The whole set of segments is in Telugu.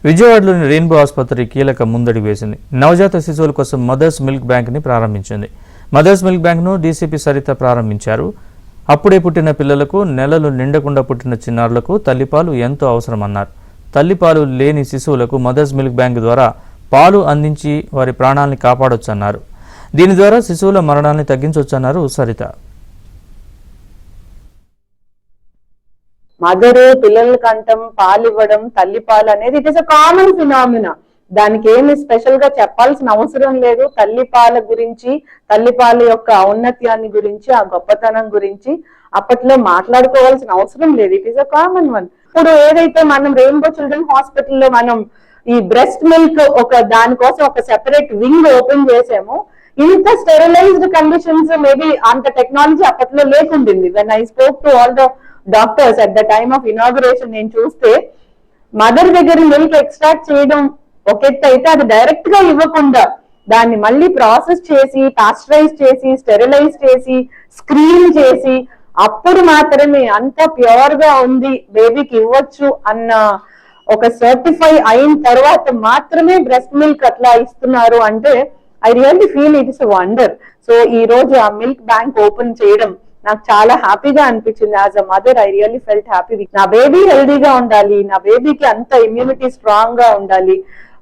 విజయవాడలోని రెయిన్బో ఆసుపత్రి కీలక ముందడుగు వేసింది. నవజాత శిశువుల కోసం మదర్స్ మిల్క్ బ్యాంక్ని ప్రారంభించింది. మదర్స్ మిల్క్ బ్యాంక్ను డీసీపీ సరిత ప్రారంభించారు. అప్పుడే పుట్టిన పిల్లలకు, నెలలు నిండకుండా పుట్టిన చిన్నారులకు తల్లిపాలు ఎంతో అవసరమన్నారు. తల్లిపాలు లేని శిశువులకు మదర్స్ మిల్క్ బ్యాంక్ ద్వారా పాలు అందించి వారి ప్రాణాలని కాపాడొచ్చన్నారు. దీని ద్వారా శిశువుల మరణాన్ని తగ్గించొచ్చన్నారు సరిత. మదరు పిల్లల కంఠం పాలు ఇవ్వడం, తల్లి పాలు అనేది it is a common phenomena. దానికి ఏమి స్పెషల్ గా చెప్పాల్సిన అవసరం లేదు. తల్లి పాల గురించి, తల్లి పాల యొక్క ఔన్నత్యాన్ని గురించి, ఆ గొప్పతనం గురించి అప్పట్లో మాట్లాడుకోవాల్సిన అవసరం లేదు. It is a common one. ఇప్పుడు ఏదైతే మనం రెయిన్బో చిల్డ్రన్ హాస్పిటల్లో మనం ఈ బ్రెస్ట్ మిల్క్ దానికోసం ఒక సెపరేట్ వింగ్ ఓపెన్ చేసాము. ఇంత స్టెరిలైజ్డ్ కండిషన్స్ మేబీ అంత టెక్నాలజీ అప్పట్లో లేకుండింది. When I spoke to all the doctors at the time of inauguration, నేను చూస్తే మదర్ దగ్గర మిల్క్ ఎక్స్ట్రాక్ట్ చేయడం ఒక ఎత్తు అయితే, అది డైరెక్ట్ గా ఇవ్వకుండా దాన్ని మళ్ళీ ప్రాసెస్ చేసి, పాస్చరైజ్ చేసి, స్టెరిలైజ్ చేసి, స్క్రీన్ చేసి, అప్పుడు మాత్రమే అంత ప్యూర్ గా ఉంది బేబీకి ఇవ్వచ్చు అన్న ఒక సర్టిఫై అయిన తర్వాత మాత్రమే బ్రెస్ట్ మిల్క్ అట్లా ఇస్తున్నారు అంటే I really feel it is wonder. So ఈ రోజు ఆ మిల్క్ బ్యాంక్ ఓపెన్ చేయడం నాకు చాలా హ్యాపీగా అనిపించింది. As a mother I really felt happy. నా బేబీ హెల్దీగా ఉండాలి, నా బేబీకి అంత ఇమ్యూనిటీ స్ట్రాంగ్ గా ఉండాలి,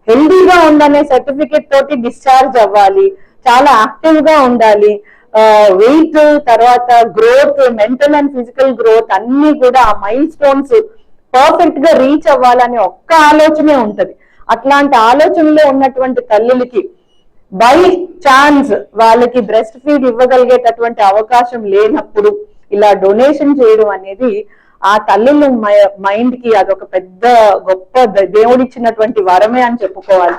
హెల్దీగా ఉందనే సర్టిఫికేట్ తోటి డిశ్చార్జ్ అవ్వాలి, చాలా యాక్టివ్ గా ఉండాలి, వెయిట్, తర్వాత growth, mental and physical growth అన్ని కూడా ఆ మైల్ స్టోన్స్ పర్ఫెక్ట్ గా రీచ్ అవ్వాలనే ఒక్క ఆలోచనే ఉంటది. అట్లాంటి ఆలోచనలో ఉన్నటువంటి తల్లులకి బై ఛాన్స్ వాళ్ళకి బ్రెస్ట్ ఫీడ్ ఇవ్వగలిగేటటువంటి అవకాశం లేనప్పుడు ఇలా డొనేషన్ చేయడం అనేది ఆ తల్లుల మైండ్ కి అదొక పెద్ద గొప్ప దేవుడిచ్చినటువంటి వరమే అని చెప్పుకోవాలి.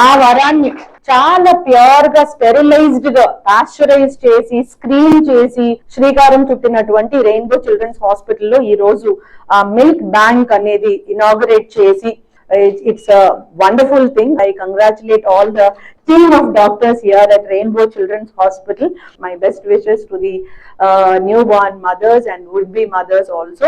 ఆ వరాన్ని చాలా ప్యూర్ గా స్టెరిలైజ్డ్ గా పాస్చరైజ్ చేసి, స్క్రీన్ చేసి శ్రీకారం చుట్టినటువంటి రెయిన్బో చిల్డ్రన్స్ హాస్పిటల్లో ఈ రోజు ఆ మిల్క్ బ్యాంక్ అనేది ఇనాగరేట్ చేసి, it's a wonderful thing. I congratulate all the team of doctors here at Rainbow Children's Hospital. My best wishes to the newborn mothers and would-be mothers also.